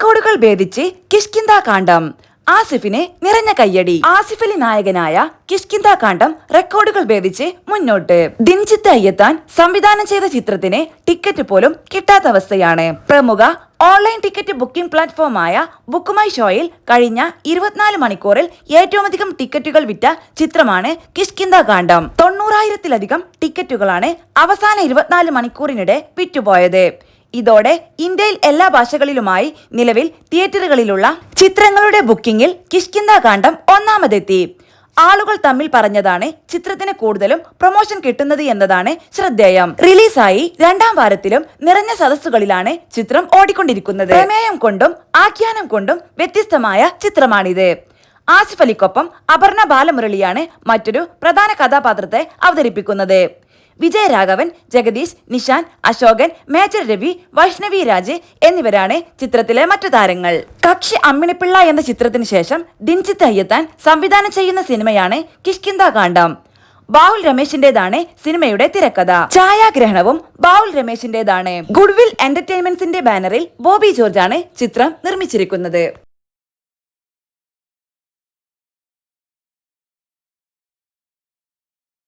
റെക്കോർഡുകൾ ഭേദിച്ച് കിഷ്കിന്ധാ കാണ്ഡം. ആസിഫിന് നിറഞ്ഞ കയ്യടി. ആസിഫ് അലി നായകനായ കിഷ്കിന്ധാ കാണ്ഡം റെക്കോർഡുകൾ ഭേദിച്ച് മുന്നോട്ട്. ദിൻജിത്ത് അയ്യത്താൻ സംവിധാനം ചെയ്ത ചിത്രത്തിന് ടിക്കറ്റ് പോലും കിട്ടാത്ത അവസ്ഥയാണ്. പ്രമുഖ ഓൺലൈൻ ടിക്കറ്റ് ബുക്കിംഗ് പ്ലാറ്റ്ഫോമായ ബുക്ക് മൈ ഷോയിൽ കഴിഞ്ഞ 24 മണിക്കൂറിൽ ഏറ്റവും അധികം ടിക്കറ്റുകൾ വിറ്റ ചിത്രമാണ് കിഷ്കിന്ധാ കാണ്ഡം. 90,000-ലധികം ടിക്കറ്റുകളാണ് അവസാന 24 മണിക്കൂറിനിടെ വിറ്റുപോയത്. ഇതോടെ ഇന്ത്യയിൽ എല്ലാ ഭാഷകളിലുമായി നിലവിൽ തിയേറ്ററുകളിലുള്ള ചിത്രങ്ങളുടെ ബുക്കിംഗിൽ കിഷ്കിന്ധാ കാണ്ഡം ഒന്നാമതെത്തി. ആളുകൾ തമ്മിൽ പറഞ്ഞതാണ് ചിത്രത്തിന് കൂടുതലും പ്രൊമോഷൻ കിട്ടുന്നത് എന്നതാണ് ശ്രദ്ധേയം. റിലീസായി 2ാം വാരത്തിലും നിറഞ്ഞ സദസ്സുകളിലാണ് ചിത്രം ഓടിക്കൊണ്ടിരിക്കുന്നത്. പ്രമേയം കൊണ്ടും ആഖ്യാനം കൊണ്ടും വ്യത്യസ്തമായ ചിത്രമാണിത്. ആസിഫ് അലിക്കൊപ്പം അപർണ ബാലമുരളിയാണ് മറ്റൊരു പ്രധാന കഥാപാത്രത്തെ അവതരിപ്പിക്കുന്നത്. വിജയരാഘവൻ, ജഗദീഷ്, നിഷാൻ, അശോകൻ, മേജർ രവി, വൈഷ്ണവി രാജ് എന്നിവരാണ് ചിത്രത്തിലെ മറ്റു താരങ്ങൾ. കക്ഷി അമ്മിണിപ്പിള്ള എന്ന ചിത്രത്തിന് ശേഷം ദിൻജിത്ത് അയ്യത്താൻ സംവിധാനം ചെയ്യുന്ന സിനിമയാണ് കിഷ്കിന്ധാ കാണ്ഡം. ബാവുൽ രമേശിന്റേതാണ് സിനിമയുടെ തിരക്കഥ. ഛായാഗ്രഹണവും ബാവുൽ രമേശിന്റേതാണ്. ഗുഡ്വിൽ എന്റർടൈൻമെന്റ്സിന്റെ ബാനറിൽ ബോബി ജോർജാണ് ചിത്രം നിർമ്മിച്ചിരിക്കുന്നത്.